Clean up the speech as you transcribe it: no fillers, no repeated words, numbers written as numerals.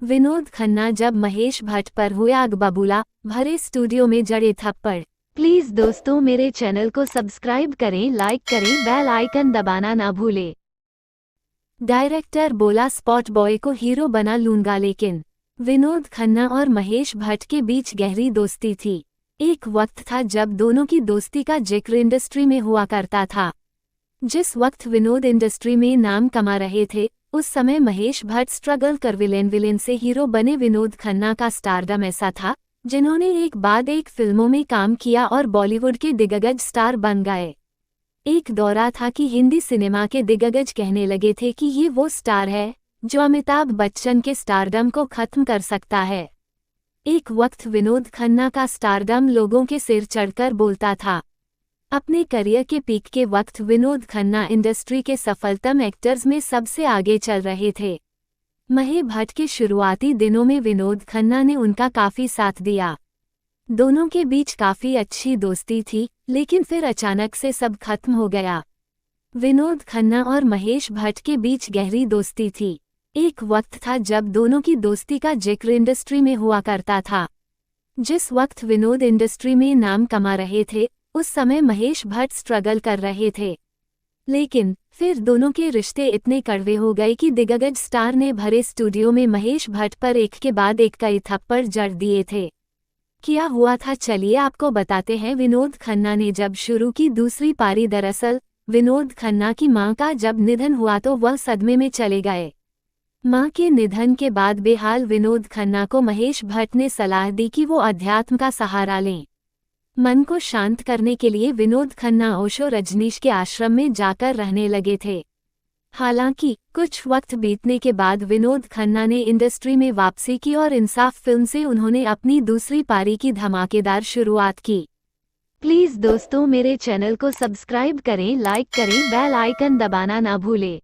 विनोद खन्ना जब महेश भट्ट पर हुए आग बबूला, भरे स्टूडियो में जड़े थप्पड़। प्लीज दोस्तों मेरे चैनल को सब्सक्राइब करें, लाइक करें, बेल आइकन दबाना ना भूलें। डायरेक्टर बोला स्पॉट बॉय को हीरो बना लूंगा, लेकिन विनोद खन्ना और महेश भट्ट के बीच गहरी दोस्ती थी। एक वक्त था जब दोनों की दोस्ती का जिक्र इंडस्ट्री में हुआ करता था। जिस वक्त विनोद इंडस्ट्री में नाम कमा रहे थे, उस समय महेश भट्ट स्ट्रगल कर विलेन से हीरो बने। विनोद खन्ना का स्टारडम ऐसा था जिन्होंने एक बाद एक फिल्मों में काम किया और बॉलीवुड के दिग्गज स्टार बन गए। एक दौरा था कि हिंदी सिनेमा के दिग्गज कहने लगे थे कि ये वो स्टार है जो अमिताभ बच्चन के स्टारडम को खत्म कर सकता है। एक वक्त विनोद खन्ना का स्टारडम लोगों के सिर चढ़कर बोलता था। अपने करियर के पीक के वक्त विनोद खन्ना इंडस्ट्री के सफलतम एक्टर्स में सबसे आगे चल रहे थे। महेश भट्ट के शुरुआती दिनों में विनोद खन्ना ने उनका काफी साथ दिया। दोनों के बीच काफी अच्छी दोस्ती थी, लेकिन फिर अचानक से सब खत्म हो गया। विनोद खन्ना और महेश भट्ट के बीच गहरी दोस्ती थी। एक वक्त था जब दोनों की दोस्ती का जिक्र इंडस्ट्री में हुआ करता था। जिस वक्त विनोद इंडस्ट्री में नाम कमा रहे थे, उस समय महेश भट्ट स्ट्रगल कर रहे थे। लेकिन फिर दोनों के रिश्ते इतने कड़वे हो गए कि दिग्गज स्टार ने भरे स्टूडियो में महेश भट्ट पर एक के बाद एक कई थप्पड़ जड़ दिए थे। क्या हुआ था, चलिए आपको बताते हैं। विनोद खन्ना ने जब शुरू की दूसरी पारी, दरअसल विनोद खन्ना की मां का जब निधन हुआ तो वह सदमे में चले गए। मां के निधन के बाद बेहाल विनोद खन्ना को महेश भट्ट ने सलाह दी कि वो अध्यात्म का सहारा लें। मन को शांत करने के लिए विनोद खन्ना ओशो रजनीश के आश्रम में जाकर रहने लगे थे। हालांकि कुछ वक्त बीतने के बाद विनोद खन्ना ने इंडस्ट्री में वापसी की और इंसाफ फिल्म से उन्होंने अपनी दूसरी पारी की धमाकेदार शुरुआत की। प्लीज दोस्तों मेरे चैनल को सब्सक्राइब करें, लाइक करें, बेल आइकन दबाना ना भूलें।